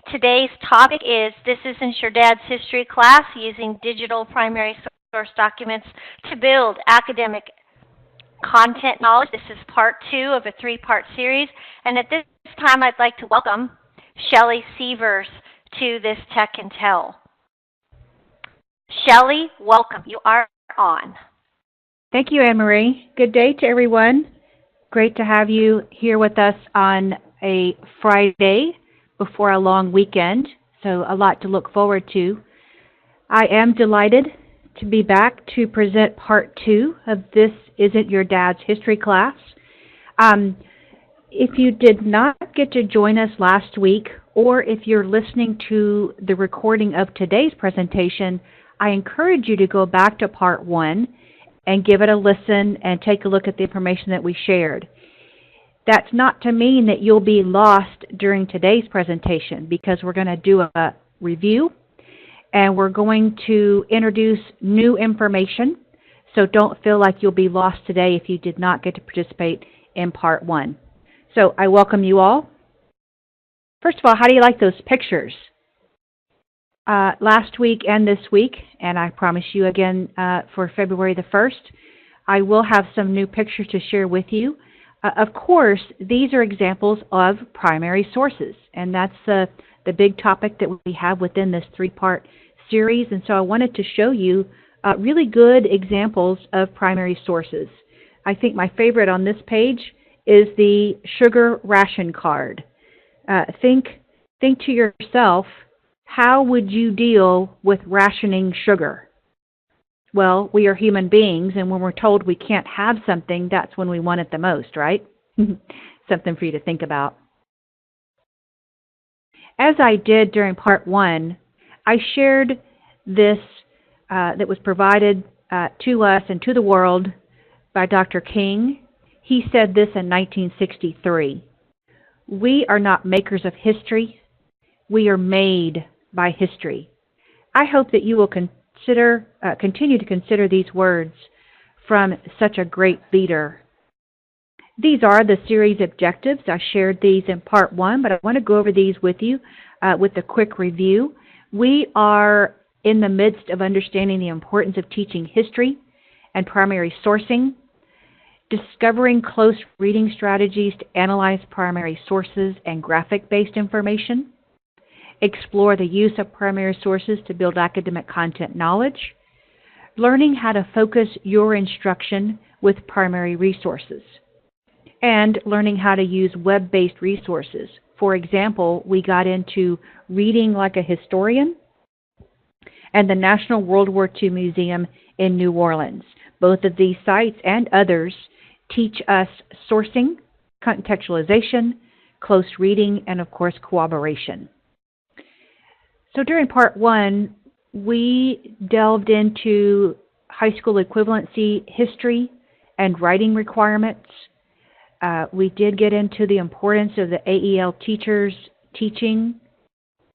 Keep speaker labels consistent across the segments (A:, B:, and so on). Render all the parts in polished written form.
A: Today's topic is This Isn't Your Dad's History Class, Using Digital Primary Source Documents to Build Academic Content Knowledge. This is part two of a three-part series. And at this time, I'd like to welcome Shelley Sievers to this Tech and Tell. Shelley, welcome. You are on.
B: Thank you, Anne-Marie. Good day to everyone. Great to have you here with us on a Friday before a long weekend, so a lot to look forward to. I am delighted to be back to present part two of This Isn't Your Dad's History Class. If you did not get to join us last week, or if you're listening to the recording of today's presentation, I encourage you to go back to part one and give it a listen and take a look at the information that we shared. That's not to mean that you'll be lost during today's presentation, because we're going to do a review and we're going to introduce new information. So don't feel like you'll be lost today if you did not get to participate in part one. So I welcome you all. First of all, how do you like those pictures? Last week and this week, and I promise you again for February the 1st, I will have some new pictures to share with you. Of course, these are examples of primary sources, and that's the big topic that we have within this three-part series. And so I wanted to show you really good examples of primary sources. I think my favorite on this page is the sugar ration card. Think to yourself, how would you deal with rationing sugar? Well, we are human beings, and when we're told we can't have something, that's when we want it the most, right? Something for you to think about. As I did during part one, I shared this that was provided to us and to the world by Dr. King. He said this in 1963. We are not makers of history. We are made by history. I hope that you will continue to consider these words from such a great leader. These are the series objectives. I shared these in part one, but I want to go over these with you with a quick review. We are in the midst of understanding the importance of teaching history and primary sourcing, discovering close reading strategies to analyze primary sources and graphic-based information, explore the use of primary sources to build academic content knowledge, learning how to focus your instruction with primary resources, and learning how to use web-based resources. For example, we got into Reading Like a Historian and the National World War II Museum in New Orleans. Both of these sites and others teach us sourcing, contextualization, close reading, and of course, cooperation. So during part one, we delved into high school equivalency history and writing requirements. We did get into the importance of the AEL teachers teaching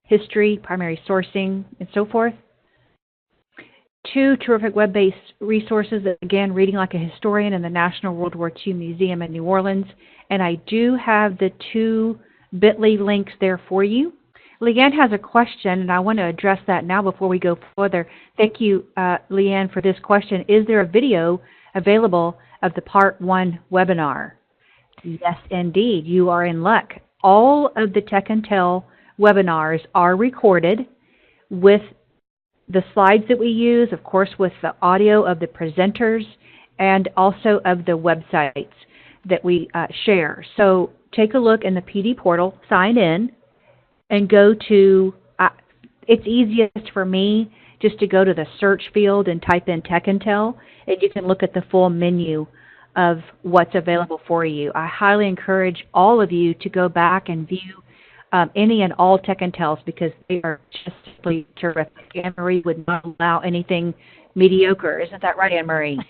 B: history, primary sourcing, and so forth. Two terrific web-based resources, again, Reading Like a Historian and the National World War II Museum in New Orleans. And I do have the two bit.ly links there for you. Leanne has a question, and I want to address that now before we go further. Thank you, Leanne, for this question. Is there a video available of the Part 1 webinar? Yes, indeed. You are in luck. All of the Tech and Tell webinars are recorded with the slides that we use, of course, with the audio of the presenters, and also of the websites that we share. So take a look in the PD portal, sign in, and go to, it's easiest for me just to go to the search field and type in Tech and Tell, and you can look at the full menu of what's available for you. I highly encourage all of you to go back and view any and all Tech and Tells, because they are just simply terrific. Anne-Marie would not allow anything mediocre. Isn't that right, Anne-Marie?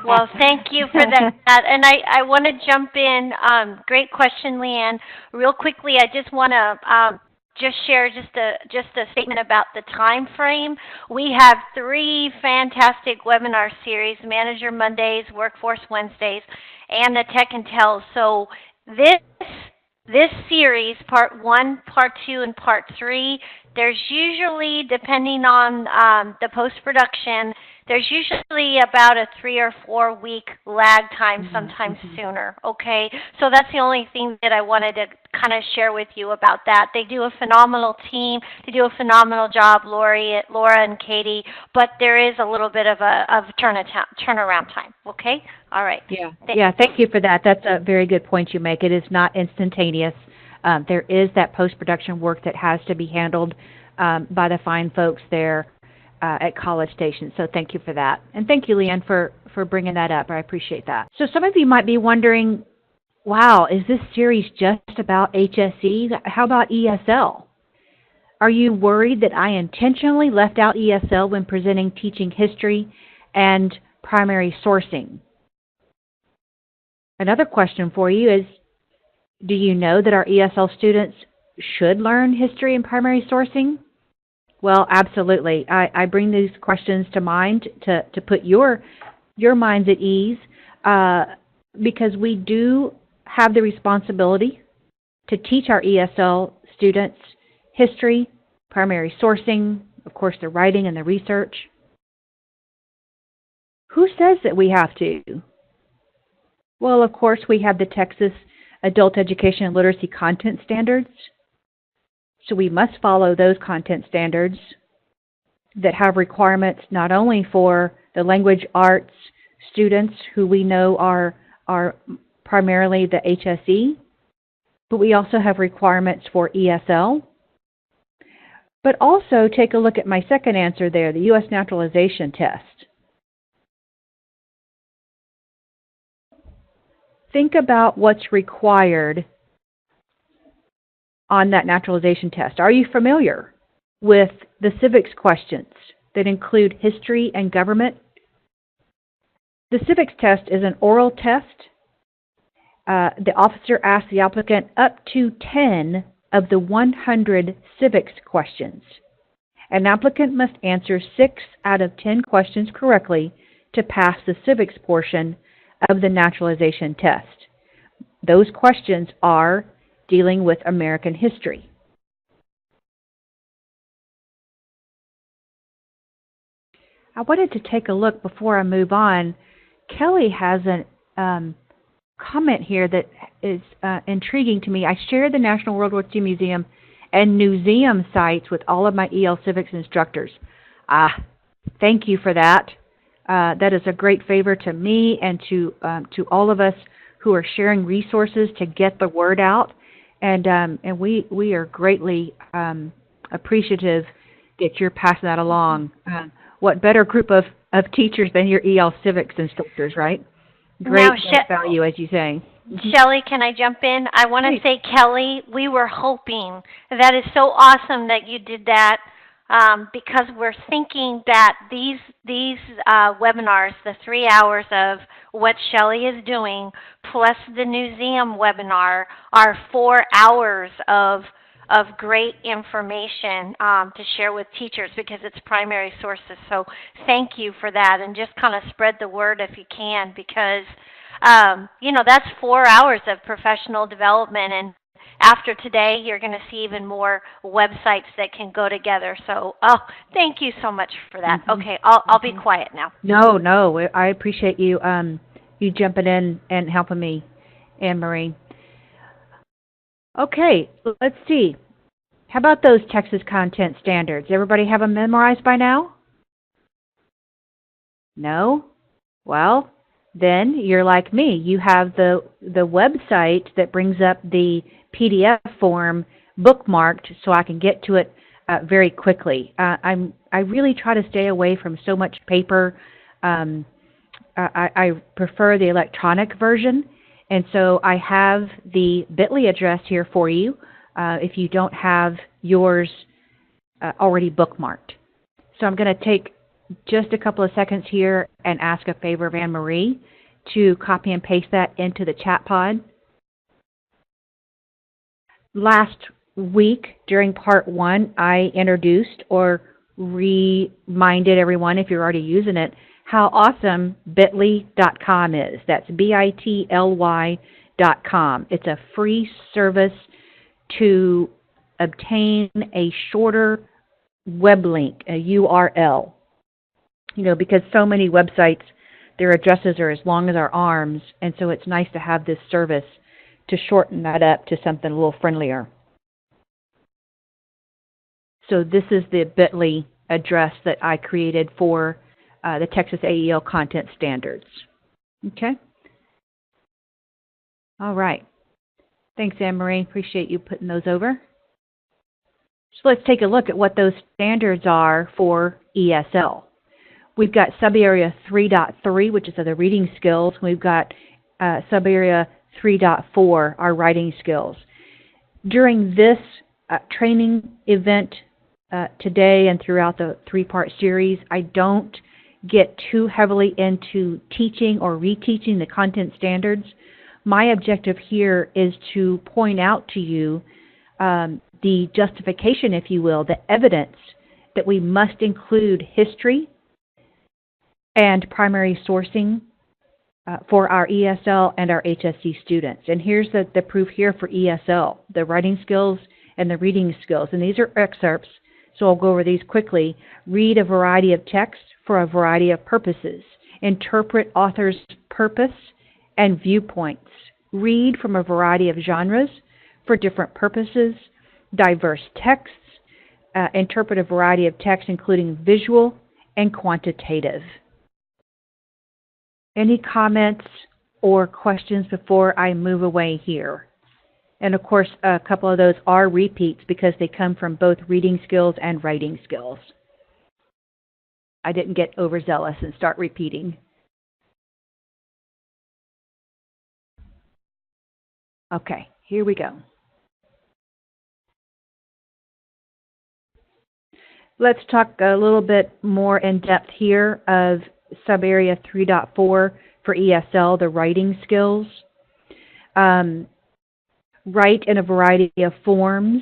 A: Well, thank you for that. And I want to jump in. Great question, Leanne. Real quickly, I just want to just share just a statement about the time frame. We have 3 fantastic webinar series: Manager Mondays, Workforce Wednesdays, and the Tech and Tell. So this series, part 1, part 2, and part 3, there's usually, depending on the post-production, there's usually about a 3 or 4 week lag time, sometimes
B: Mm-hmm.
A: sooner, okay? So that's the only thing that I wanted to kind of share with you about that. They do a phenomenal team. They do a phenomenal job, Laura and Katie, but there is a little bit of turnaround time, okay? All right.
B: Yeah, yeah, thank you for that. That's a very good point you make. It is not instantaneous. There is that post-production work that has to be handled by the fine folks there at College Station. So thank you for that. And thank you, Leanne, for bringing that up. I appreciate that. So some of you might be wondering, wow, is this series just about HSE? How about ESL? Are you worried that I intentionally left out ESL when presenting teaching history and primary sourcing? Another question for you is, do you know that our ESL students should learn history and primary sourcing? Well, absolutely. I bring these questions to mind to put your minds at ease because we do have the responsibility to teach our ESL students history, primary sourcing, of course, the writing and the research. Who says that we have to? Well, of course, we have the Texas Adult Education and Literacy Content Standards. So we must follow those content standards that have requirements not only for the language arts students who we know are primarily the HSE, but we also have requirements for ESL. But also take a look at my second answer there, the U.S. naturalization test. Think about what's required on that naturalization test. Are you familiar with the civics questions that include history and government? The civics test is an oral test. The officer asks the applicant up to 10 of the 100 civics questions. An applicant must answer 6 out of 10 questions correctly to pass the civics portion of the naturalization test. Those questions are dealing with American history. I wanted to take a look before I move on. Kelly has a comment here that is intriguing to me. I share the National World War II Museum and museum sites with all of my EL Civics instructors. Thank you for that. That is a great favor to me and to all of us who are sharing resources to get the word out. And we are greatly appreciative that you're passing that along. What better group of teachers than your EL Civics instructors, right? Great value, as you say.
A: Shelley, can I jump in? I want to say, Kelly, we were hoping. That is so awesome that you did that because we're thinking that these webinars, the 3 hours of what Shelley is doing, plus the museum webinar, are 4 hours of great information to share with teachers because it's primary sources. So thank you for that, and just kind of spread the word if you can because, that's 4 hours of professional development, and after today, you're going to see even more websites that can go together. So, thank you so much for that.
B: Mm-hmm.
A: Okay, I'll be quiet now.
B: No, I appreciate you you jumping in and helping me, Anne-Marie. Okay, let's see. How about those Texas content standards? Everybody have them memorized by now? No? Well, then you're like me. You have the website that brings up the PDF form bookmarked so I can get to it very quickly. I really try to stay away from so much paper. I prefer the electronic version. And so I have the bit.ly address here for you if you don't have yours already bookmarked. So I'm going to take just a couple of seconds here and ask a favor of Anne-Marie to copy and paste that into the chat pod. Last week during part 1, I introduced or reminded everyone, if you're already using it, how awesome bit.ly.com is. That's bitly.com. It's a free service to obtain a shorter web link, a URL. Because so many websites, their addresses are as long as our arms, and so it's nice to have this service to shorten that up to something a little friendlier. So this is the bit.ly address that I created for the Texas AEL content standards. Okay? All right. Thanks, Anne-Marie. Appreciate you putting those over. So let's take a look at what those standards are for ESL. We've got subarea 3.3, which is the reading skills. We've got subarea 3.4, our writing skills. During this training event today and throughout the three-part series, I don't get too heavily into teaching or reteaching the content standards. My objective here is to point out to you the justification, if you will, the evidence that we must include history and primary sourcing for our ESL and our HSC students. And here's the proof here for ESL, the writing skills and the reading skills. And these are excerpts, so I'll go over these quickly. Read a variety of texts for a variety of purposes. Interpret author's purpose and viewpoints. Read from a variety of genres for different purposes. Diverse texts. Interpret a variety of texts, including visual and quantitative. Any comments or questions before I move away here? And of course, a couple of those are repeats because they come from both reading skills and writing skills. I didn't get overzealous and start repeating. Okay, here we go. Let's talk a little bit more in depth here of subarea 3.4 for ESL, the writing skills. Write in a variety of forms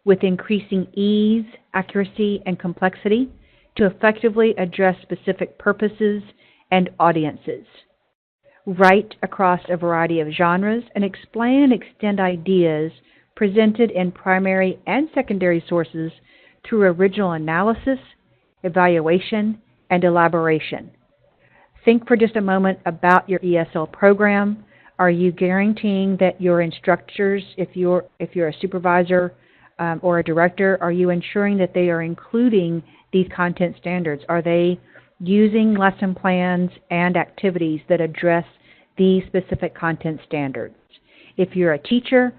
B: with increasing ease, accuracy, and complexity to effectively address specific purposes and audiences. Write across a variety of genres and explain and extend ideas presented in primary and secondary sources through original analysis, evaluation, and elaboration. Think for just a moment about your ESL program. Are you guaranteeing that your instructors, if you're a supervisor or a director, are you ensuring that they are including these content standards? Are they using lesson plans and activities that address these specific content standards? If you're a teacher,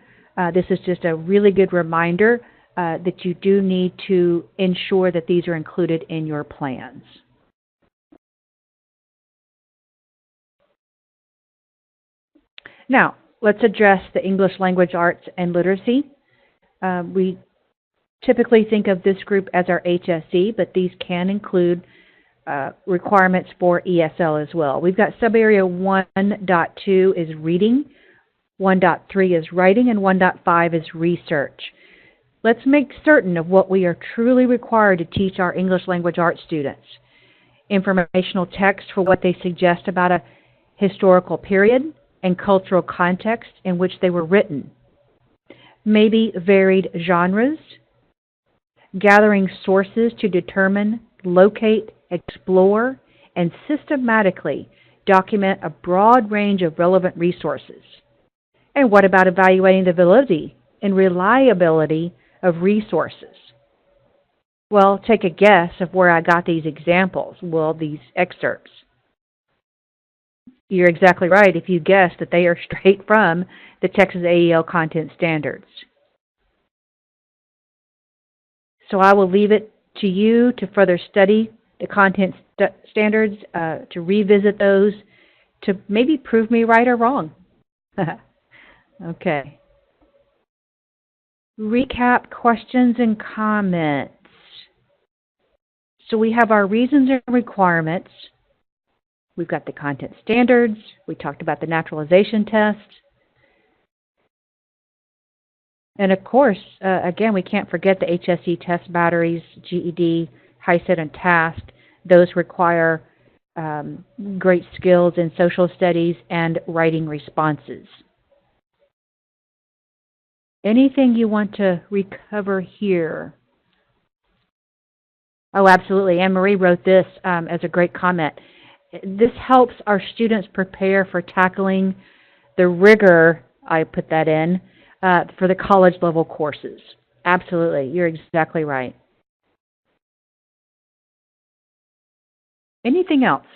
B: this is just a really good reminder that you do need to ensure that these are included in your plans. Now, let's address the English language arts and literacy. We typically think of this group as our HSE, but these can include requirements for ESL as well. We've got subarea 1.2 is reading, 1.3 is writing, and 1.5 is research. Let's make certain of what we are truly required to teach our English language arts students. Informational text for what they suggest about a historical period and cultural context in which they were written. Maybe varied genres, gathering sources to determine, locate, explore, and systematically document a broad range of relevant resources. And what about evaluating the validity and reliability of resources? Well, take a guess of where I got these examples, these excerpts. You're exactly right if you guess that they are straight from the Texas AEL content standards. So I will leave it to you to further study the content standards, to revisit those, to maybe prove me right or wrong. Okay. Recap questions and comments. So we have our reasons and requirements. We've got the content standards. We talked about the naturalization test. And of course, again, we can't forget the HSE test batteries, GED, HiSET, and TASK. Those require great skills in social studies and writing responses. Anything you want to recover here? Oh, absolutely. Anne Marie wrote this as a great comment. This helps our students prepare for tackling the rigor, I put that in, for the college level courses. Absolutely. You're exactly right. Anything else?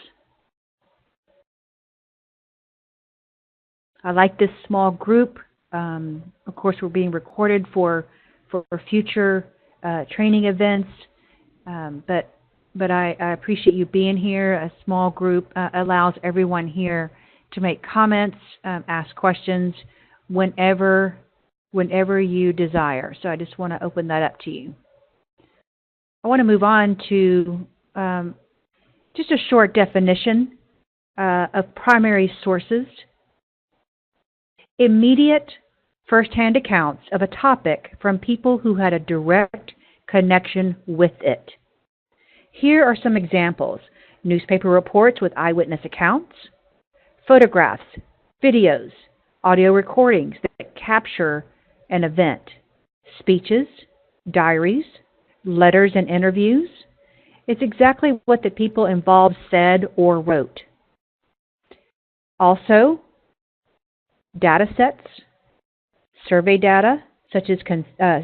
B: I like this small group. Of course, we're being recorded for future training events, but I appreciate you being here. A small group allows everyone here to make comments, ask questions whenever you desire. So I just want to open that up to you. I want to move on to just a short definition of primary sources. Immediate first-hand accounts of a topic from people who had a direct connection with it. Here are some examples: newspaper reports with eyewitness accounts, photographs, videos, audio recordings that capture an event, speeches, diaries, letters and interviews. It's exactly what the people involved said or wrote. Also, data sets, survey data, such as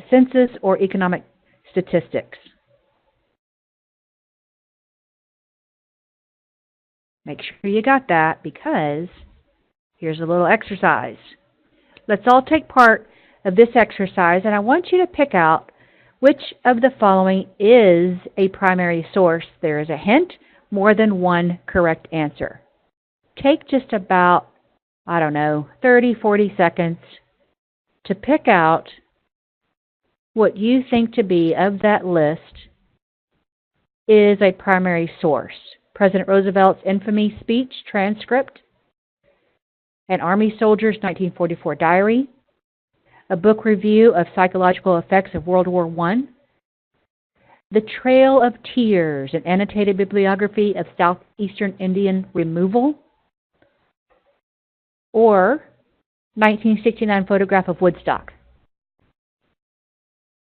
B: census or economic statistics. Make sure you got that, because here's a little exercise. Let's all take part of this exercise, and I want you to pick out which of the following is a primary source. There is a hint, more than one correct answer. Take just about, 30, 40 seconds to pick out what you think to be of that list is a primary source. President Roosevelt's infamous speech transcript, an Army soldier's 1944 diary, a book review of psychological effects of World War I, The Trail of Tears, an annotated bibliography of southeastern Indian removal, or 1969 photograph of Woodstock.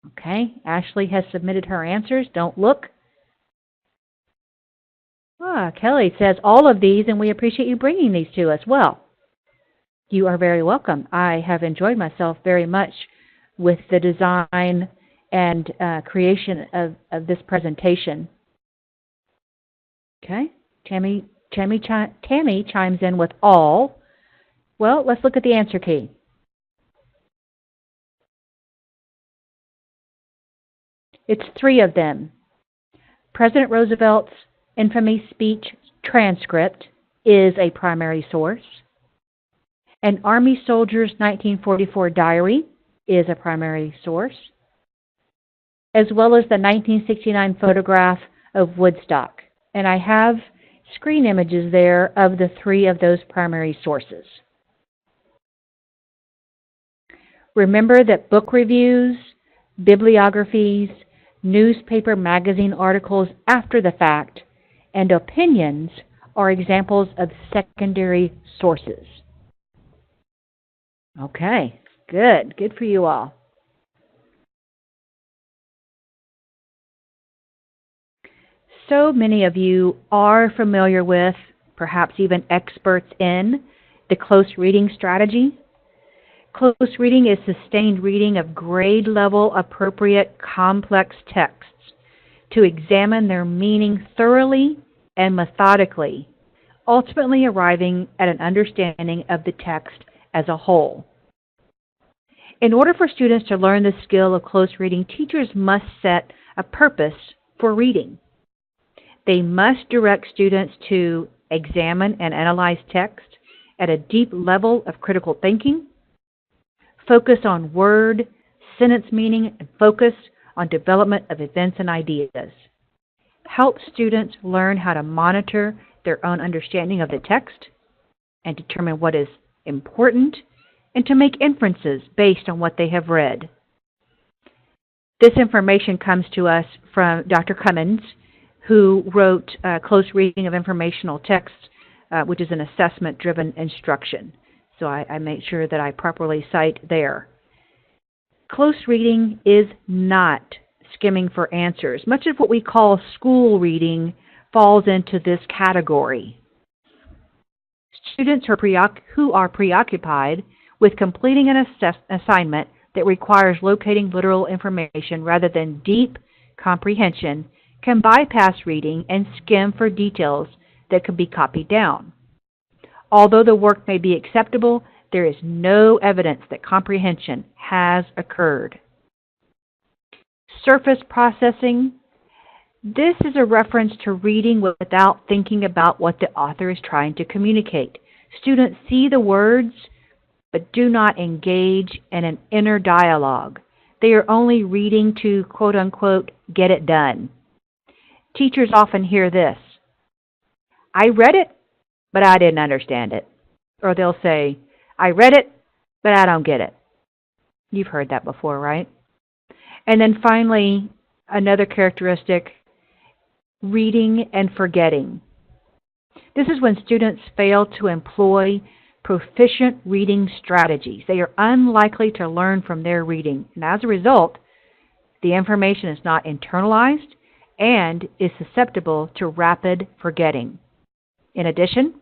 B: Okay, Ashley has submitted her answers. Don't look. Kelly says all of these, and we appreciate you bringing these to us. Well, you are very welcome. I have enjoyed myself very much with the design and creation of this presentation. Okay, Tammy chimes in with all. Well, let's look at the answer key. It's three of them. President Roosevelt's infamous speech transcript is a primary source. An Army soldier's 1944 diary is a primary source, as well as the 1969 photograph of Woodstock. And I have screen images there of the three of those primary sources. Remember that book reviews, bibliographies, newspaper magazine articles after the fact, and opinions are examples of secondary sources. Okay, good. Good for you all. So many of you are familiar with, perhaps even experts in, the close reading strategy. Close reading is sustained reading of grade-level appropriate complex texts to examine their meaning thoroughly and methodically, ultimately arriving at an understanding of the text as a whole. In order for students to learn the skill of close reading, teachers must set a purpose for reading. They must direct students to examine and analyze text at a deep level of critical thinking, focus on word, sentence meaning, and focus on development of events and ideas. Help students learn how to monitor their own understanding of the text and determine what is important, and to make inferences based on what they have read. This information comes to us from Dr. Cummins, who wrote Close Reading of Informational Texts, which is an assessment-driven instruction. So I make sure that I properly cite there. Close reading is not skimming for answers. Much of what we call school reading falls into this category. Students who are preoccupied with completing an assignment that requires locating literal information rather than deep comprehension can bypass reading and skim for details that could be copied down. Although the work may be acceptable, there is no evidence that comprehension has occurred. Surface processing. This is a reference to reading without thinking about what the author is trying to communicate. Students see the words but do not engage in an inner dialogue. They are only reading to, quote unquote, get it done. Teachers often hear this: I read it, but I didn't understand it. Or they'll say, I read it, but I don't get it. You've heard that before, right? And then finally, another characteristic, reading and forgetting. This is when students fail to employ proficient reading strategies. They are unlikely to learn from their reading, and as a result, the information is not internalized and is susceptible to rapid forgetting. In addition,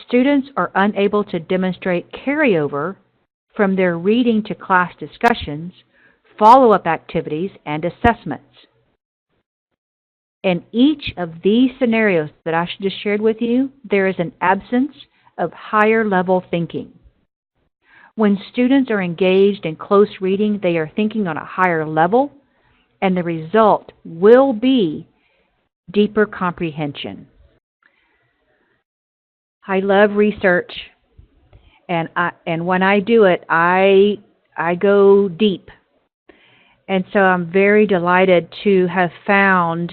B: students are unable to demonstrate carryover from their reading to class discussions, follow-up activities, and assessments. In each of these scenarios that I just shared with you, there is an absence of higher level thinking. When students are engaged in close reading, they are thinking on a higher level, and the result will be deeper comprehension. I love research, and when I do it, I go deep. And so I'm very delighted to have found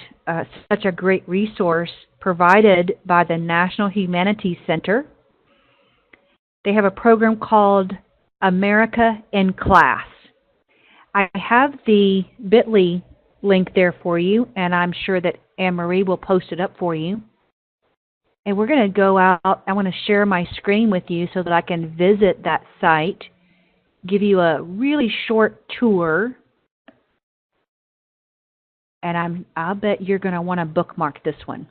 B: such a great resource provided by the National Humanities Center. They have a program called America in Class. I have the bit.ly link there for you, and I'm sure that Anne-Marie will post it up for you. And we're going to go out. I want to share my screen with you so that I can visit that site, give you a really short tour. And I'll bet you're going to want to bookmark this one.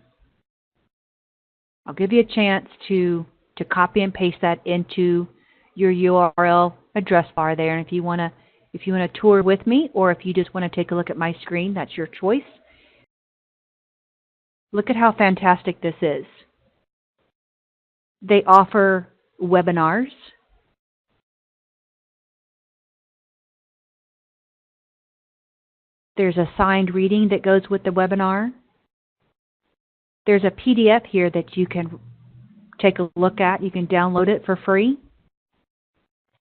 B: I'll give you a chance to copy and paste that into your URL address bar there. And if you want to tour with me, or if you just want to take a look at my screen, that's your choice. Look at how fantastic this is. They offer webinars. There's assigned reading that goes with the webinar. There's a PDF here that you can take a look at. You can download it for free.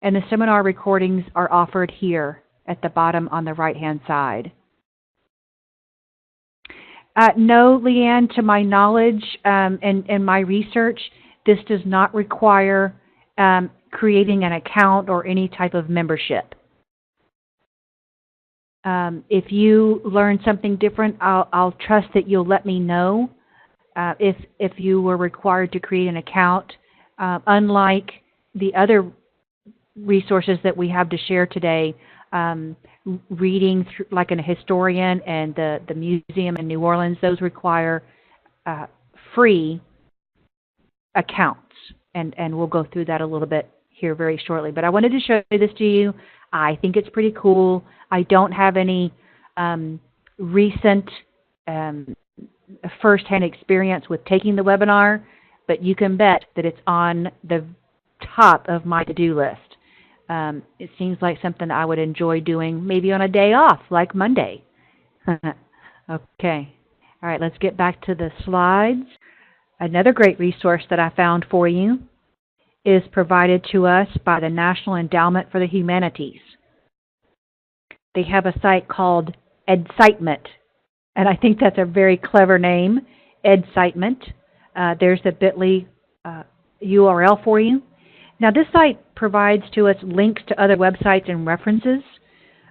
B: And the seminar recordings are offered here at the bottom on the right-hand side. No, Leanne, to my knowledge and my research, this does not require creating an account or any type of membership. If you learn something different, I'll trust that you'll let me know if you were required to create an account. Unlike the other resources that we have to share today, reading like a historian and the museum in New Orleans, those require free accounts. And we'll go through that a little bit here very shortly. But I wanted to show this to you. I think it's pretty cool. I don't have any recent first-hand experience with taking the webinar, but you can bet that it's on the top of my to-do list. It seems like something I would enjoy doing maybe on a day off, like Monday. Okay. All right, let's get back to the slides. Another great resource that I found for you is provided to us by the National Endowment for the Humanities. They have a site called Edcitement, and I think that's a very clever name, Edcitement. There's the bit.ly URL for you. Now, this site provides to us links to other websites and references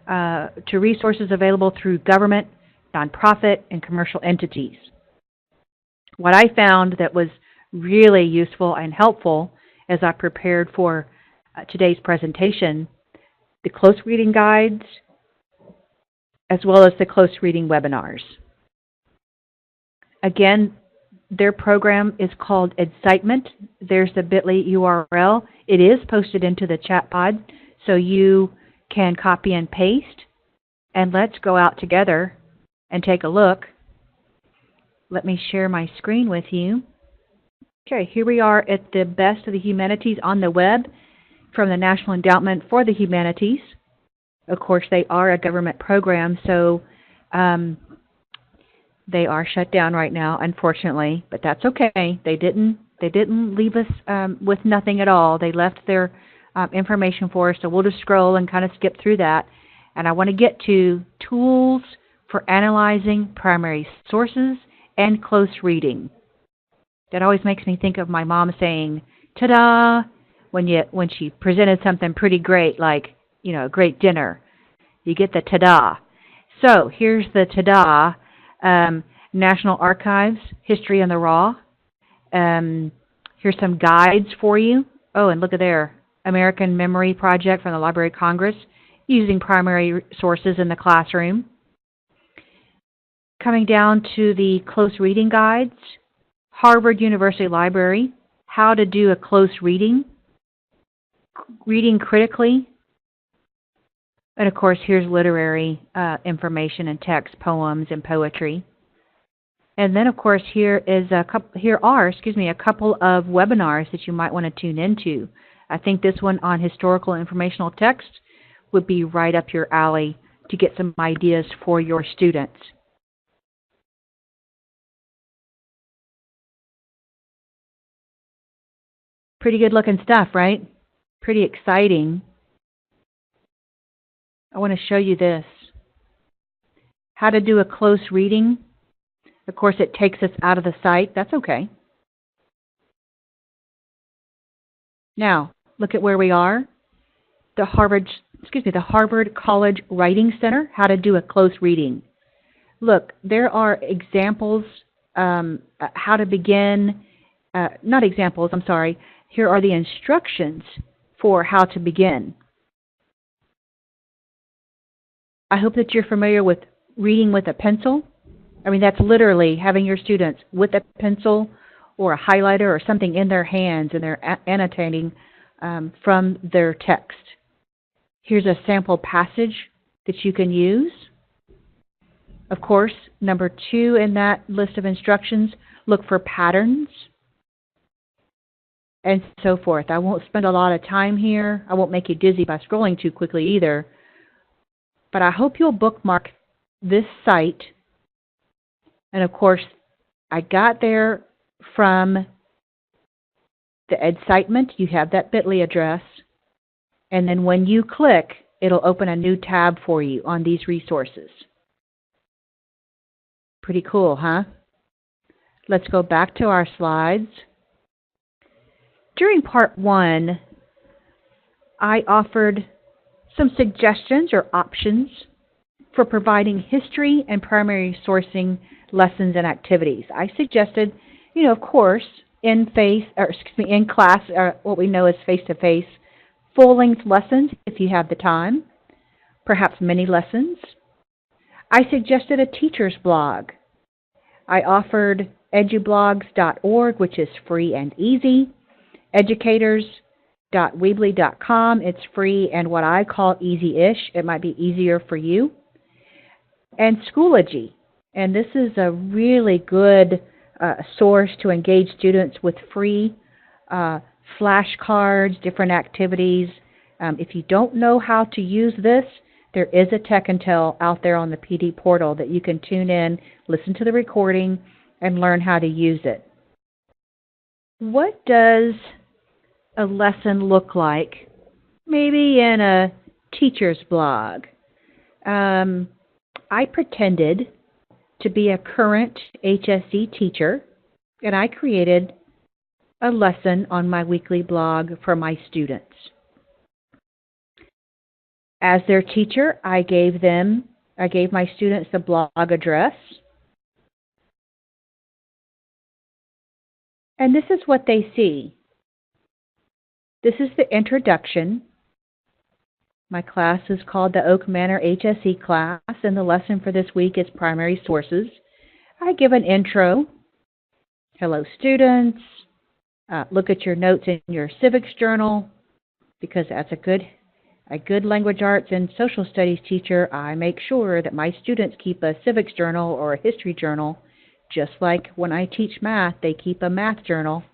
B: to resources available through government, nonprofit, and commercial entities. What I found that was really useful and helpful as I prepared for today's presentation the close reading guides, as well as the close reading webinars. Again, their program is called Excitement. There's the bit.ly URL. It is posted into the chat pod, so you can copy and paste. And let's go out together and take a look. Let me share my screen with you. Okay, here we are at the Best of the Humanities on the web from the National Endowment for the Humanities. Of course, they are a government program, so they are shut down right now, unfortunately, but that's okay. They didn't leave us with nothing at all. They left their information for us, so we'll just scroll and kind of skip through that. And I want to get to tools for analyzing primary sources and close reading. That always makes me think of my mom saying, ta-da, when she presented something pretty great, like, a great dinner. You get the ta-da. So here's the ta-da. National Archives, History in the Raw. Here's some guides for you. Oh, and look at there. American Memory Project from the Library of Congress, using primary sources in the classroom. Coming down to the close reading guides, Harvard University Library, how to do a close reading, reading critically. And of course, here's literary information and text, poems, and poetry. And then, of course, here are a couple of webinars that you might want to tune into. I think this one on historical informational text would be right up your alley to get some ideas for your students. Pretty good looking stuff, right? Pretty exciting. I want to show you this. How to do a close reading. Of course, it takes us out of the site. That's okay. Now, look at where we are. The Harvard College Writing Center, how to do a close reading. Look, there are examples, how to begin, not examples, I'm sorry. Here are the instructions for how to begin. I hope that you're familiar with reading with a pencil. I mean, that's literally having your students with a pencil or a highlighter or something in their hands, and they're annotating from their text. Here's a sample passage that you can use. Of course, number 2 in that list of instructions, look for patterns and so forth. I won't spend a lot of time here. I won't make you dizzy by scrolling too quickly either. But I hope you'll bookmark this site. And of course, I got there from the Excitement. You have that bit.ly address. And then when you click, it'll open a new tab for you on these resources. Pretty cool, huh? Let's go back to our slides. During part 1, I offered some suggestions or options for providing history and primary sourcing lessons and activities. I suggested, of course, in class, what we know as face-to-face, full-length lessons if you have the time, perhaps mini lessons. I suggested a teacher's blog. I offered edublogs.org, which is free and easy, educators.weebly.com, it's free and what I call easy-ish. It might be easier for you. And Schoology. And this is a really good source to engage students with free flashcards, different activities. If you don't know how to use this, there is a Tech and Tell out there on the PD portal that you can tune in, listen to the recording, and learn how to use it. What does a lesson look like? Maybe in a teacher's blog. I pretended to be a current HSE teacher, and I created a lesson on my weekly blog for my students. As their teacher, I gave my students the blog address. And this is what they see. This is the introduction. My class is called the Oak Manor HSE class, and the lesson for this week is primary sources. I give an intro. Hello, students. Look at your notes in your civics journal, because as a good language arts and social studies teacher, I make sure that my students keep a civics journal or a history journal, just like when I teach math, they keep a math journal.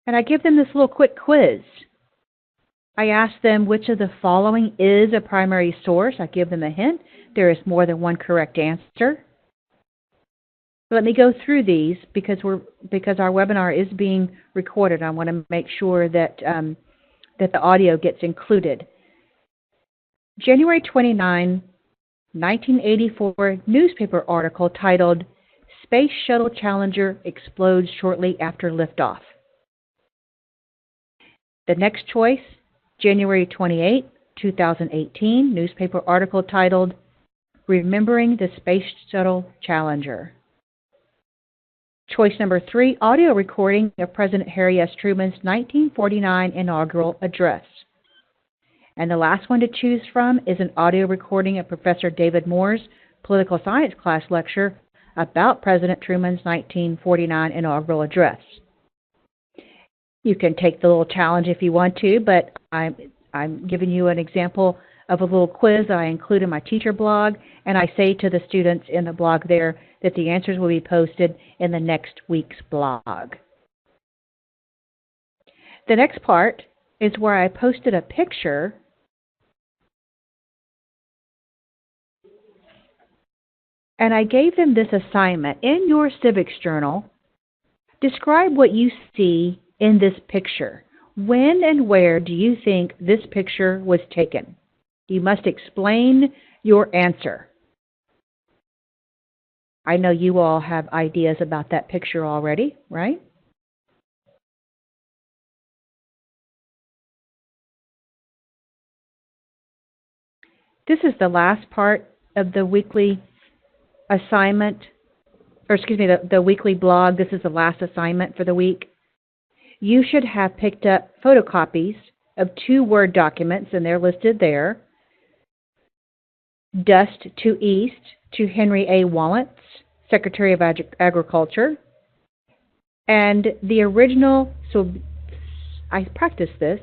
B: And I give them this little quick quiz. I ask them which of the following is a primary source. I give them a hint. There is more than one correct answer. Let me go through these because our webinar is being recorded. I want to make sure that that the audio gets included. January 29, 1984 newspaper article titled "Space Shuttle Challenger Explodes Shortly After Liftoff." The next choice, January 28, 2018 newspaper article titled "Remembering the Space Shuttle Challenger." Choice number 3, audio recording of President Harry S. Truman's 1949 inaugural address. And the last one to choose from is an audio recording of Professor David Moore's political science class lecture about President Truman's 1949 inaugural address. You can take the little challenge if you want to, but I'm giving you an example of a little quiz that I include in my teacher blog, and I say to the students in the blog there that the answers will be posted in the next week's blog. The next part is where I posted a picture and I gave them this assignment. In your civics journal, describe what you see in this picture. When and where do you think this picture was taken? You must explain your answer. I know you all have ideas about that picture already, right? This is the last part of the weekly assignment, or excuse me, the weekly blog. This is the last assignment for the week. You should have picked up photocopies of 2 Word documents, and they're listed there. Dust to East to Henry A. Wallance, Secretary of Agriculture. And the original, so I practiced this,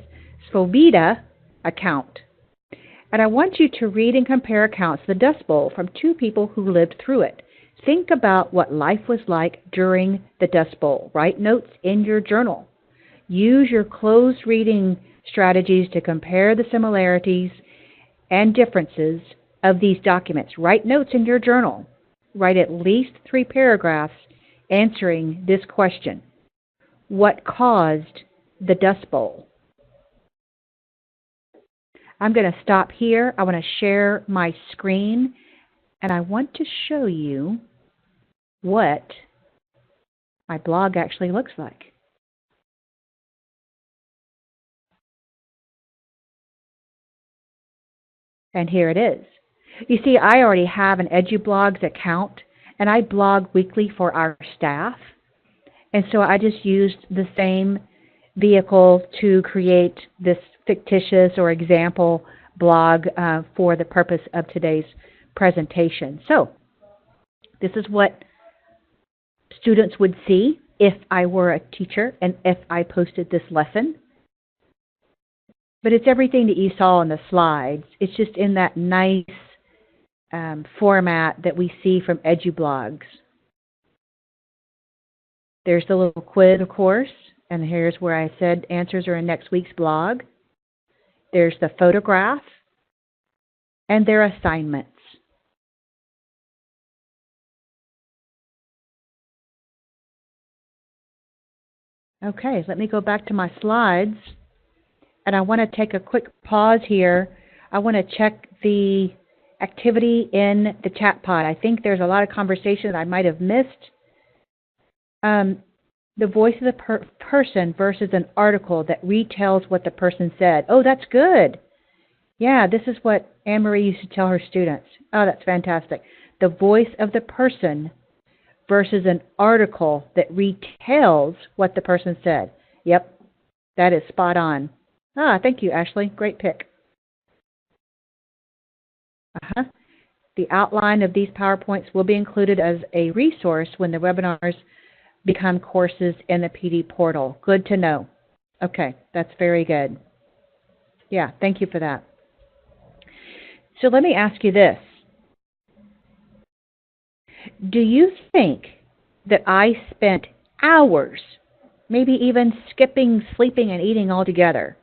B: Svoboda account. And I want you to read and compare accounts of the Dust Bowl from 2 people who lived through it. Think about what life was like during the Dust Bowl. Write notes in your journal. Use your closed reading strategies to compare the similarities and differences of these documents. Write notes in your journal. Write at least 3 paragraphs answering this question. What caused the Dust Bowl? I'm going to stop here. I want to share my screen, and I want to show you what my blog actually looks like. And here it is. You see, I already have an EduBlogs account, and I blog weekly for our staff. And so I just used the same vehicle to create this fictitious or example blog for the purpose of today's presentation. So this is what students would see if I were a teacher and if I posted this lesson. But it's everything that you saw on the slides. It's just in that nice format that we see from EduBlogs. There's the little quiz, of course, and here's where I said answers are in next week's blog. There's the photograph and their assignments. Okay, let me go back to my slides. And I want to take a quick pause here. I want to check the activity in the chat pod. I think there's a lot of conversation that I might have missed. The voice of the person versus an article that retells what the person said. Oh, that's good. Yeah, this is what Anne-Marie used to tell her students. Oh, that's fantastic. The voice of the person versus an article that retells what the person said. Yep, that is spot on. Ah, thank you, Ashley. Great pick. Uh-huh. The outline of these PowerPoints will be included as a resource when the webinars become courses in the PD portal. Good to know. Okay, that's very good. Yeah, thank you for that. So let me ask you this. Do you think that I spent hours, maybe even skipping, sleeping, and eating altogether,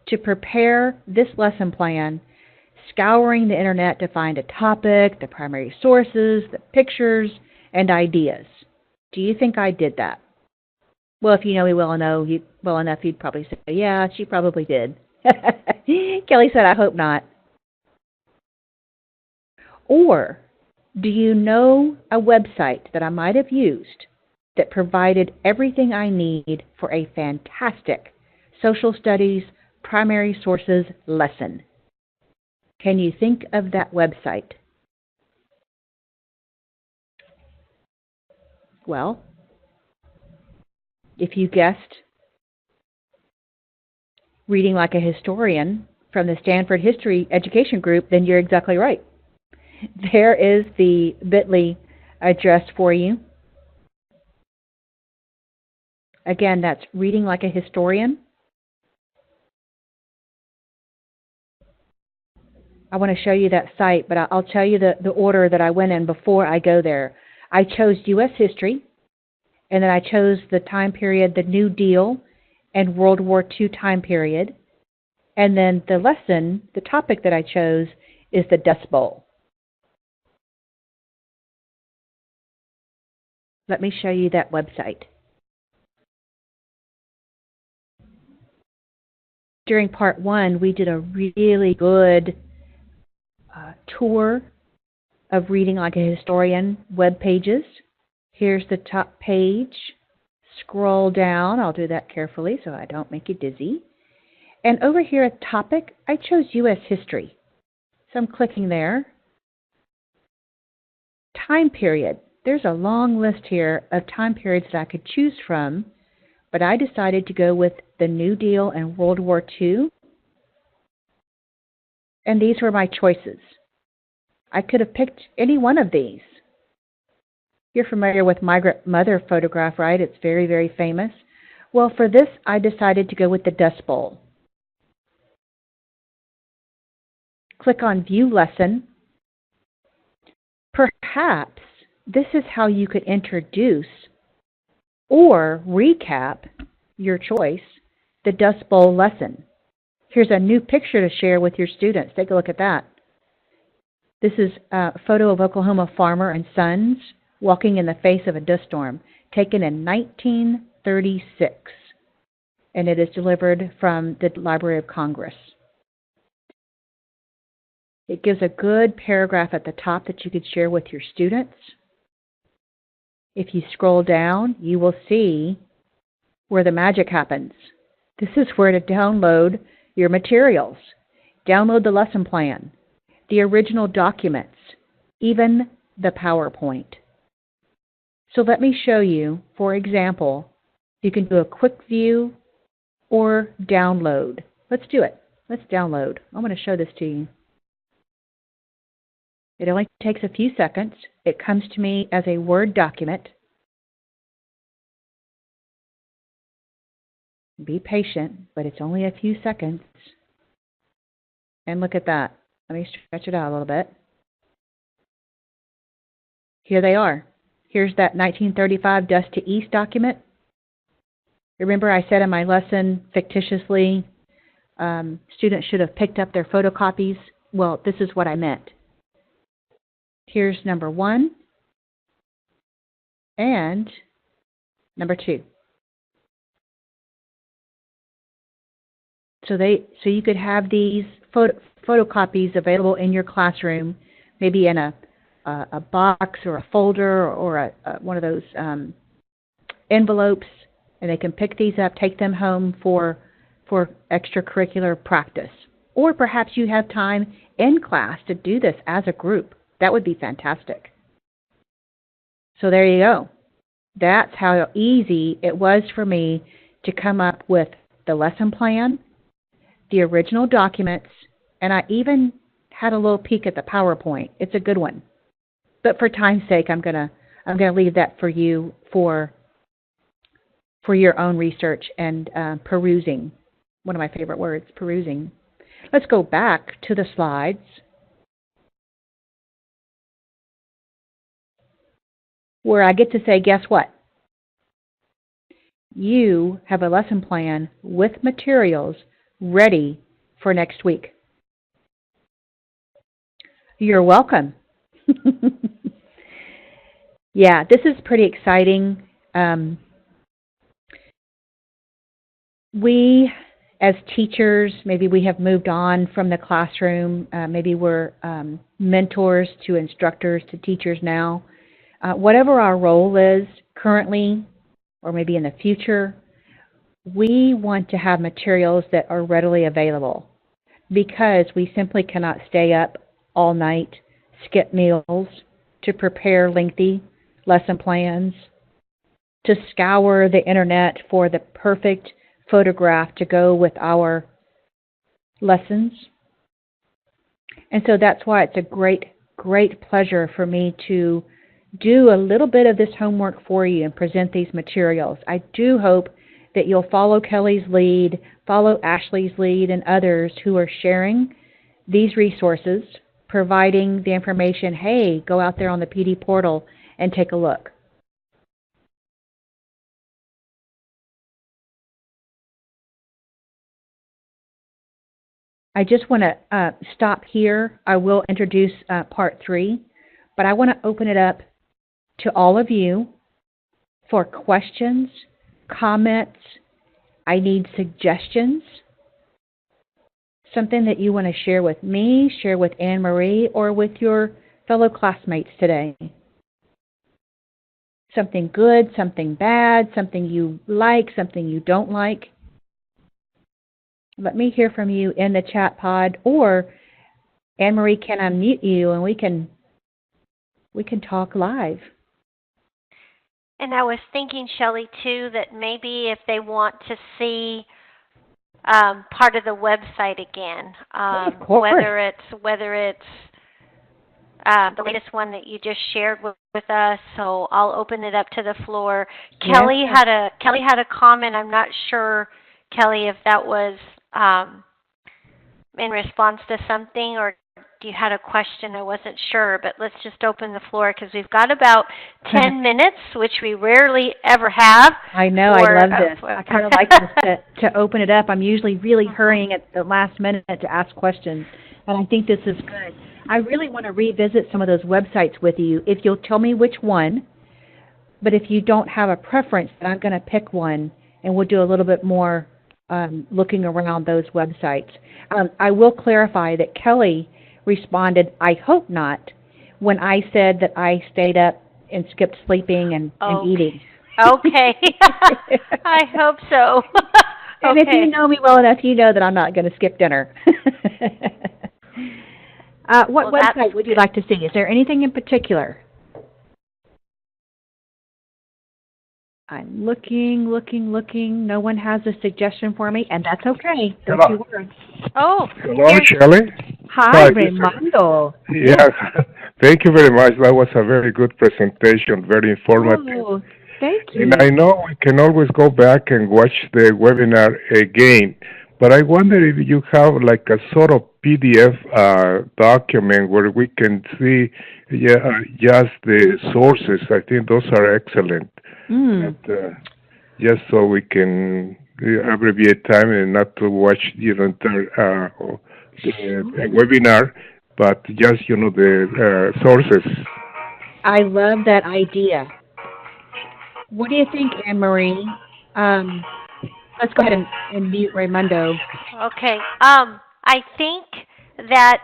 B: to prepare this lesson plan, scouring the internet to find a topic, the primary sources, the pictures, and ideas? Do you think I did that? Well, if you know me well enough, you'd probably say, yeah, she probably did. Kelly said, I hope not. Or do you know a website that I might have used that provided everything I need for a fantastic social studies primary sources lesson? Can you think of that website? Well, if you guessed Reading Like a Historian from the Stanford History Education Group, then you're exactly right. There is the bit.ly address for you. Again, that's Reading Like a Historian. I want to show you that site, but I'll tell you the order that I went in before I go there. I chose U.S. history, and then I chose the time period, the New Deal and World War II time period. And then the lesson, the topic that I chose is the Dust Bowl. Let me show you that website. During part one, we did a really good tour of Reading Like a Historian web pages. Here's the top page. Scroll down. I'll do that carefully so I don't make you dizzy. And over here at topic, I chose U.S. history. So I'm clicking there. Time period. There's a long list here of time periods that I could choose from, but I decided to go with the New Deal and World War II. And these were my choices. I could have picked any one of these. You're familiar with Migrant Mother photograph, right? It's very, very famous. Well, for this, I decided to go with the Dust Bowl. Click on View Lesson. Perhaps this is how you could introduce or recap, your choice, the Dust Bowl lesson. Here's a new picture to share with your students. Take a look at that. This is a photo of Oklahoma farmer and sons walking in the face of a dust storm, taken in 1936. And it is delivered from the Library of Congress. It gives a good paragraph at the top that you could share with your students. If you scroll down, you will see where the magic happens. This is where to download your materials. Download the lesson plan, the original documents, even the PowerPoint. So let me show you, for example, you can do a quick view or download. Let's do it. Let's download. I'm going to show this to you. It only takes a few seconds. It comes to me as a Word document. Be patient, but it's only a few seconds. And look at that. Let me stretch it out a little bit. Here they are. Here's that 1935 Dust to East document. Remember I said in my lesson, fictitiously, students should have picked up their photocopies. Well, this is what I meant. Here's number 1 and number 2. So you could have these photocopies available in your classroom, maybe in a box or a folder or one of those envelopes, and they can pick these up, take them home for extracurricular practice. Or perhaps you have time in class to do this as a group. That would be fantastic. So there you go. That's how easy it was for me to come up with the lesson plan, the original documents, and I even had a little peek at the PowerPoint. It's a good one. But for time's sake, I'm gonna leave that for you for your own research and perusing. One of my favorite words, perusing. Let's go back to the slides where I get to say, guess what? You have a lesson plan with materials ready for next week. You're welcome. Yeah, this is pretty exciting. We, as teachers, maybe we have moved on from the classroom. Maybe we're mentors to instructors to teachers now. Whatever our role is currently, or maybe in the future, we want to have materials that are readily available because we simply cannot stay up all night, skip meals, to prepare lengthy lesson plans, to scour the internet for the perfect photograph to go with our lessons. And so that's why it's a great, great pleasure for me to do a little bit of this homework for you and present these materials. I do hope that you'll follow Kelly's lead, follow Ashley's lead, and others who are sharing these resources, providing the information, hey, go out there on the PD portal and take a look. I just want to stop here. I will introduce part 3, but I want to open it up to all of you for questions, comments. I need suggestions, something that you want to share with me, share with Anne Marie, or with your fellow classmates today. Something good, something bad, something you like, something you don't like. Let me hear from you in the chat pod, or Anne Marie can unmute you and we can talk live.
A: And I was thinking, Shelley, too, that maybe if they want to see part of the website again,
B: Of course.
A: whether it's the latest one that you just shared with us. So I'll open it up to the floor.
B: Yes.
A: Kelly had a comment. I'm not sure, Kelly, if that was in response to something or you had a question. I wasn't sure, but let's just open the floor because we've got about 10 minutes, which we rarely ever have.
B: I know, I love this. I kind of like this to open it up. I'm usually really hurrying at the last minute to ask questions, and I think this is good. I really want to revisit some of those websites with you, if you'll tell me which one, but if you don't have a preference, then I'm going to pick one, and we'll do a little bit more looking around those websites. I will clarify that Kelly responded, I hope not, when I said that I stayed up and skipped sleeping and eating.
A: Okay. I hope so.
B: And if you know me well enough, you know that I'm not going to skip dinner. What website would you like to see? Is there anything in particular? I'm looking. No one has a suggestion for me, and that's okay. Don't you worry.
A: Oh.
C: Hello, Shelley.
B: Hi, Raimondo.
C: Yes. Thank you very much. That was a very good presentation, very informative.
B: Oh, thank you.
C: And I know we can always go back and watch the webinar again, but I wonder if you have like a sort of PDF document where we can see just the sources. I think those are excellent. Just so we can abbreviate time and not to watch the webinar, but just the sources.
B: I love that idea. What do you think, Anne Marie? Let's go ahead and mute Raimundo.
A: Okay. I think that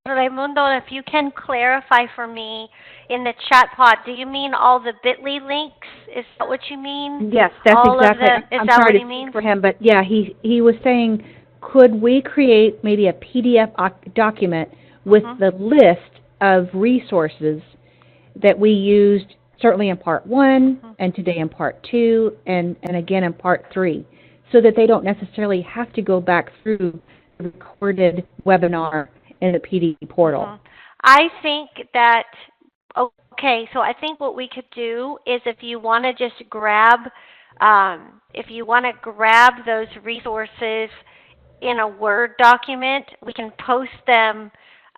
A: Raimundo, if you can clarify for me in the chat pod, do you mean all the bit.ly links? Is that what you mean?
B: Yes, that's exactly.
A: I'm sorry to speak
B: for him, but yeah, he was saying, could we create maybe a PDF document with the list of resources that we used certainly in part one
A: Mhm.
B: and today in part two and again in part three, so that they don't necessarily have to go back through the recorded webinar in the PD portal.
A: Mhm. I think that okay, so I think what we could do is if you want to just grab if you want to grab those resources in a Word document, we can post them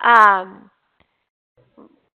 A: um,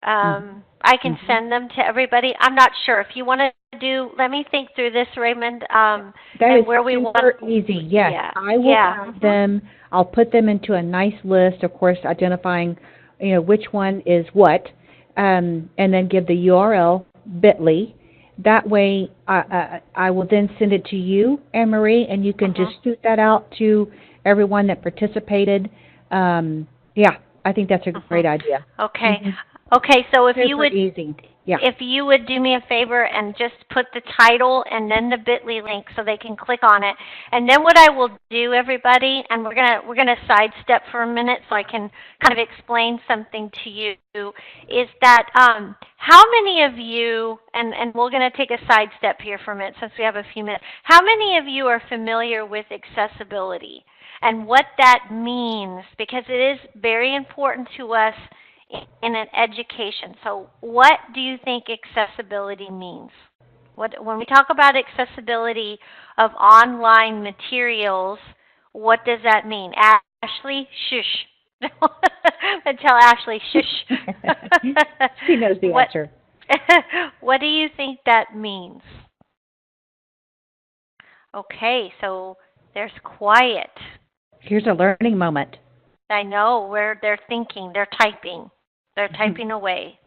B: Hmm.
A: I can
B: Hmm.
A: send them to everybody. I'm not sure if you want to do. Let me think through this, Raymond,
B: That is
A: and where we want.
B: super easy. Yes,
A: Yeah,
B: I will
A: yeah.
B: have them. I'll put them into a nice list, of course, identifying, which one is what, and then give the URL bit.ly. That way, I will then send it to you, Anne Marie, and you can
A: Mhm.
B: just shoot that out to everyone that participated. Yeah, I think that's a great
A: Mhm.
B: idea.
A: Okay.
B: Hmm.
A: Okay. So
B: Super easy. Yeah.
A: if you would do me a favor and just put the title and then the bit.ly link so they can click on it. And then what I will do, everybody, and we're gonna sidestep for a minute so I can kind of explain something to you, is that how many of you, and we're gonna take a sidestep here for a minute since we have a few minutes. How many of you are familiar with accessibility and what that means? Because it is very important to us in an education. So, what do you think accessibility means? When we talk about accessibility of online materials, what does that mean? Ashley, shush. Tell Ashley, shush.
B: She knows the
A: what
B: answer.
A: what do you think that means? Okay, so there's quiet.
B: Here's a learning moment.
A: I know where they're thinking, they're typing. They're typing away.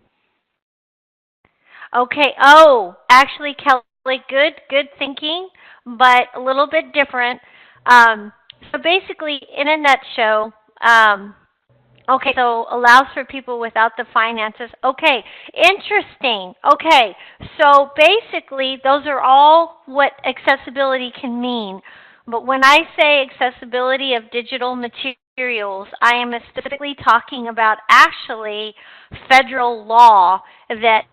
A: Okay. Oh, actually, Kelly, good thinking, but a little bit different. So basically, in a nutshell, okay, so allows for people without the finances. Okay, interesting. Okay, so basically, those are all what accessibility can mean. But when I say accessibility of digital materials, I am specifically talking about actually federal law that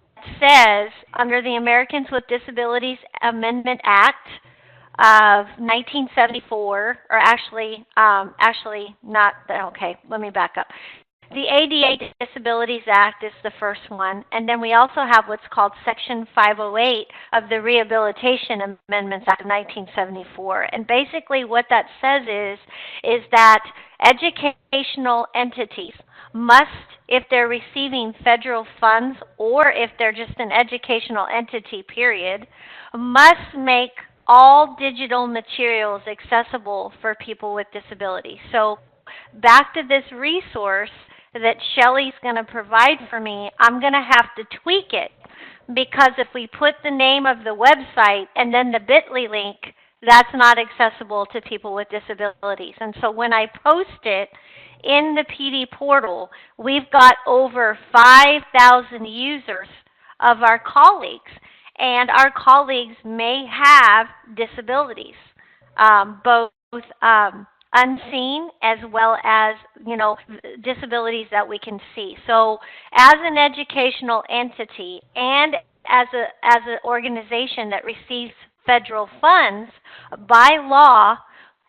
A: says under the Americans with Disabilities Amendment Act of 1974, or actually not. Okay, let me back up. The ADA Disabilities Act is the first one, and then we also have what's called Section 508 of the Rehabilitation Amendments Act of 1974. And basically, what that says is that educational entities must, if they're receiving federal funds or if they're just an educational entity, period, must make all digital materials accessible for people with disabilities. So, back to this resource that Shelly's going to provide for me, I'm going to have to tweak it because if we put the name of the website and then the bit.ly link, that's not accessible to people with disabilities. And so when I post it in the PD portal, we've got over 5,000 users of our colleagues, and our colleagues may have disabilities, both unseen as well as disabilities that we can see. So, as an educational entity and as an organization that receives federal funds by law,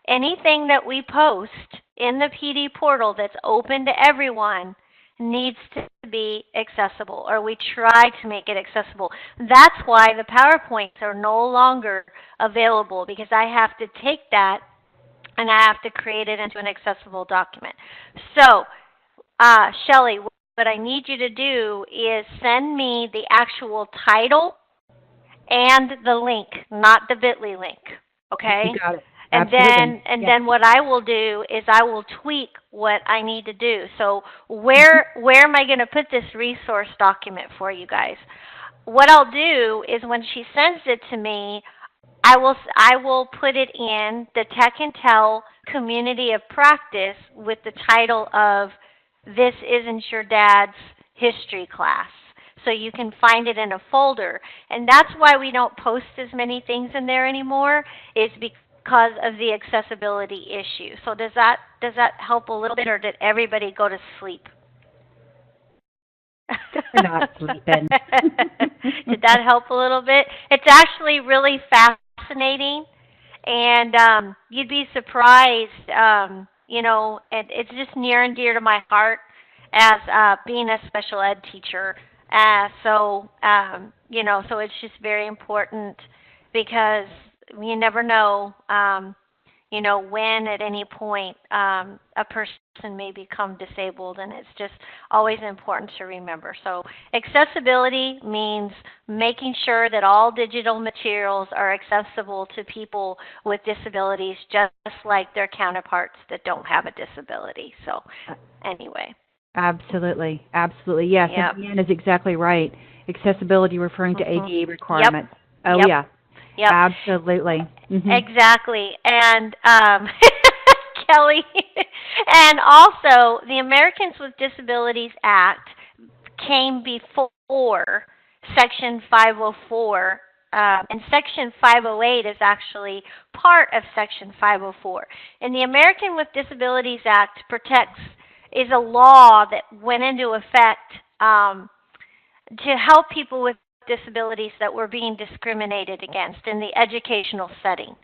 A: anything that we post in the PD portal that's open to everyone needs to be accessible, or we try to make it accessible. That's why the PowerPoints are no longer available, because I have to take that and I have to create it into an accessible document. So, Shelly, what I need you to do is send me the actual title and the link, not the bit.ly link.
B: You
A: Okay?
B: got it.
A: And
B: Absolutely.
A: then
B: Yes.
A: then what I will do is I will tweak what I need to do. So where am I going to put this resource document for you guys? What I'll do is when she sends it to me, I will put it in the Tech and Tell community of practice with the title of This Isn't Your Dad's History Class. So you can find it in a folder. And that's why we don't post as many things in there anymore, is because of the accessibility issue. So does that help a little bit, or did everybody go to sleep?
B: They're not sleeping.
A: Did that help a little bit? It's actually really fascinating, and you'd be surprised. And it's just near and dear to my heart as being a special ed teacher. So it's just very important because you never know. When at any point a person may become disabled, and it's just always important to remember. So, accessibility means making sure that all digital materials are accessible to people with disabilities, just like their counterparts that don't have a disability. So, anyway.
B: Absolutely, absolutely, yes.
A: Yep.
B: And Deanne is exactly right. Accessibility referring to
A: Mhm.
B: ADA
A: Yep.
B: requirements. Oh
A: Yep.
B: yeah,
A: Yep.
B: absolutely.
A: Exactly. And Kelly, and also the Americans with Disabilities Act came before Section 504, and Section 508 is actually part of Section 504. And the American with Disabilities Act is a law that went into effect to help people with disabilities that were being discriminated against in the educational setting.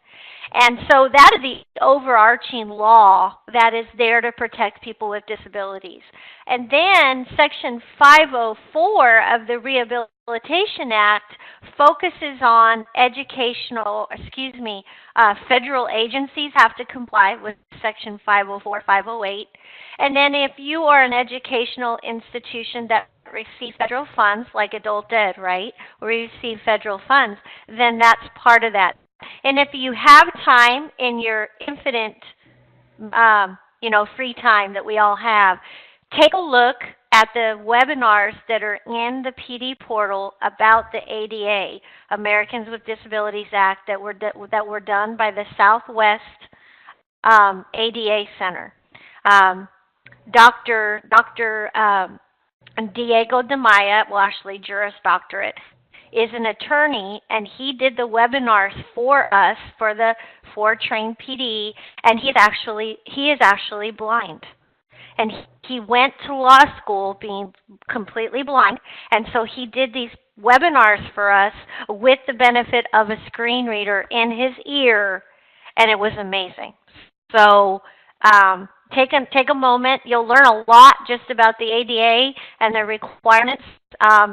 A: And so that is the overarching law that is there to protect people with disabilities. And then Section 504 of the Rehabilitation Act focuses on federal agencies have to comply with Section 504, 508. And then if you are an educational institution that receive federal funds, like adult ed, right, or receive federal funds, then that's part of that. And if you have time in your infinite, free time that we all have, take a look at the webinars that are in the PD portal about the ADA, Americans with Disabilities Act, that were done by the Southwest ADA Center. Dr. Diego de Maya, well, actually, Juris Doctorate, is an attorney, and he did the webinars for us for trained PD, and he is actually blind, and he went to law school being completely blind, and so he did these webinars for us with the benefit of a screen reader in his ear, and it was amazing. So take a moment. You'll learn a lot just about the ADA and the requirements.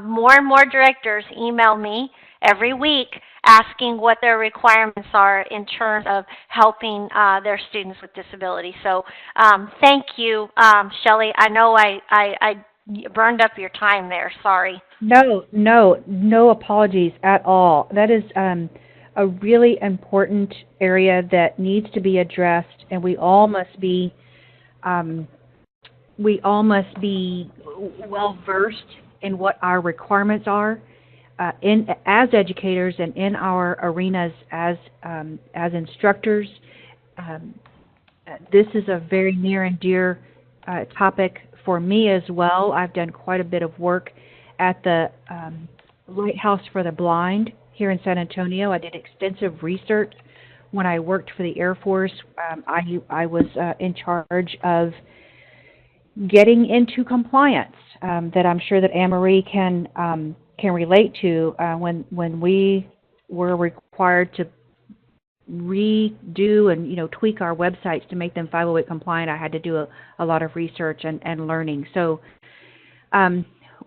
A: More and more directors email me every week asking what their requirements are in terms of helping their students with disabilities. So thank you, Shelley. I know I burned up your time there. Sorry.
B: No apologies at all. That is a really important area that needs to be addressed, and um, we all must be well versed in what our requirements are in as educators and in our arenas as instructors. Um, this is a very near and dear topic for me as well. I've done quite a bit of work at the Lighthouse for the Blind here in San Antonio. I did extensive research when I worked for the Air Force. I was in charge of getting into compliance that I'm sure that Anne-Marie can relate to when we were required to redo and tweak our websites to make them 508 compliant. I had to do a lot of research and learning. So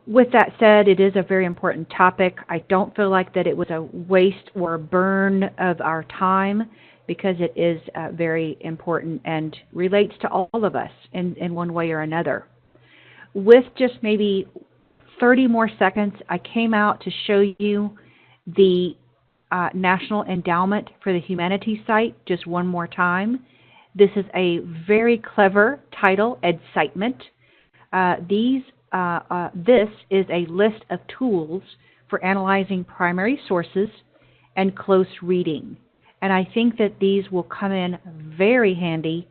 B: with that said, it is a very important topic. I don't feel like that it was a waste or a burn of our time, because it is very important and relates to all of us in one way or another. With just maybe 30 more seconds, I came out to show you the National Endowment for the Humanities site just one more time. This is a very clever title, Edcitement. This is a list of tools for analyzing primary sources and close reading. And I think that these will come in very handy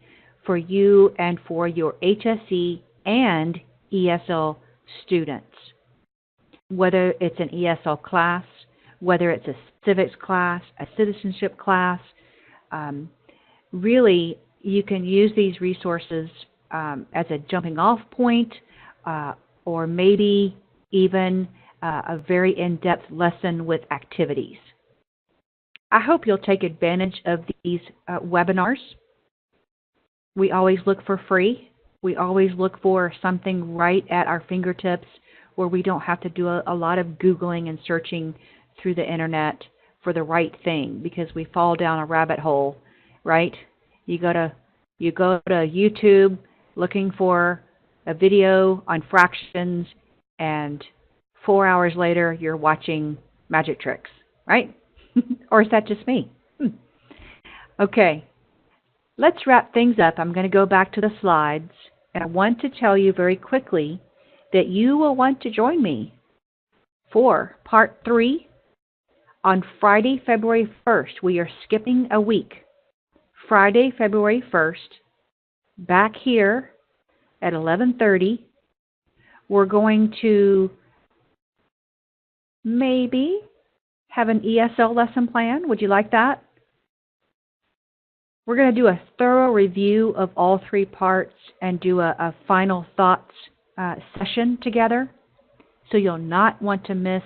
B: for you and for your HSE and ESL students. Whether it's an ESL class, whether it's a civics class, a citizenship class, really you can use these resources as a jumping off point, or maybe even a very in-depth lesson with activities. I hope you'll take advantage of these webinars. We always look for free. We always look for something right at our fingertips where we don't have to do a lot of Googling and searching through the internet for the right thing because we fall down a rabbit hole, right? You go to YouTube looking for a video on fractions, and 4 hours later you're watching magic tricks, right? Or is that just me? Okay, let's wrap things up. I'm going to go back to the slides, and I want to tell you very quickly that you will want to join me for Part 3 on Friday, February 1st. We are skipping a week. Friday, February 1st, back here at 11:30, we're going to maybe have an ESL lesson plan. Would you like that? We're going to do a thorough review of all 3 parts and do a final thoughts session together. So you'll not want to miss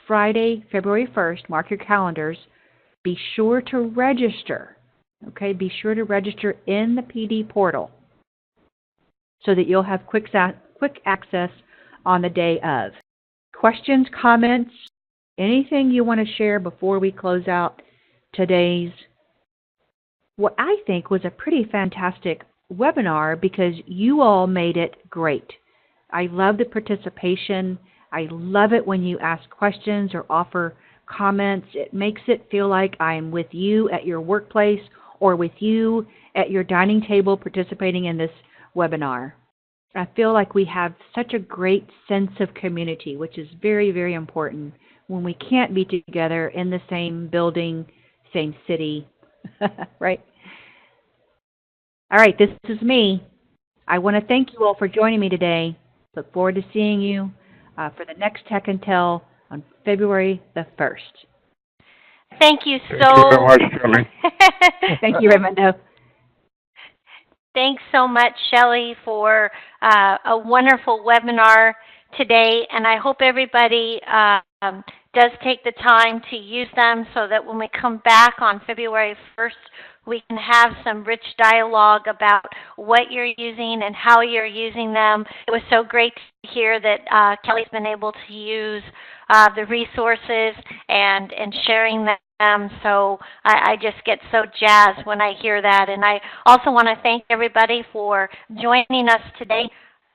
B: Friday, February 1st. Mark your calendars. Be sure to register. Okay, be sure to register in the PD portal so that you'll have quick access on the day of. Questions, comments, anything you want to share before we close out today's, what I think was a pretty fantastic webinar because you all made it great. I love the participation. I love it when you ask questions or offer comments. It makes it feel like I'm with you at your workplace or with you at your dining table participating in this webinar. I feel like we have such a great sense of community, which is very, very important when we can't be together in the same building, same city, right? All right, this is me. I want to thank you all for joining me today. Look forward to seeing you for the next Tech and Tell on February the 1st.
A: Thank you
C: Thank you very much, Shelley.
B: Thank you, Raimundo.
A: Thanks so much, Shelley, for a wonderful webinar today, and I hope everybody does take the time to use them so that when we come back on February 1st, we can have some rich dialogue about what you're using and how you're using them. It was so great to hear that Kelly's been able to use the resources and sharing them. So I just get so jazzed when I hear that. And I also want to thank everybody for joining us today.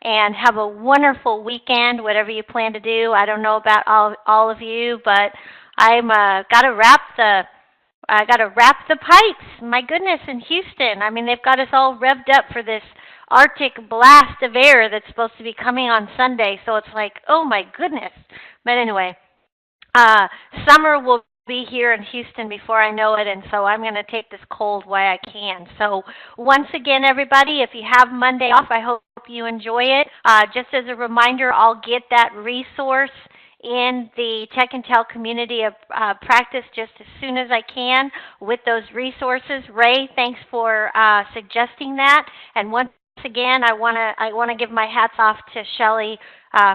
A: And have a wonderful weekend, whatever you plan to do. I don't know about all of you, but I'm gotta wrap the pipes. My goodness, in Houston. I mean, they've got us all revved up for this Arctic blast of air that's supposed to be coming on Sunday. So it's like, oh my goodness. But anyway, summer will be here in Houston before I know it, and so I'm going to take this cold while I can. So once again, everybody, if you have Monday off, I hope you enjoy it. Just as a reminder, I'll get that resource in the Tech and Tell community of practice just as soon as I can with those resources. Ray, thanks for suggesting that. And once again, I want to give my hats off to Shelley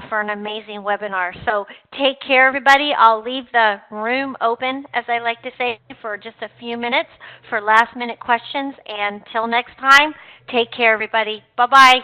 A: for an amazing webinar. So take care, everybody. I'll leave the room open, as I like to say, for just a few minutes for last-minute questions. And until next time, take care, everybody. Bye-bye.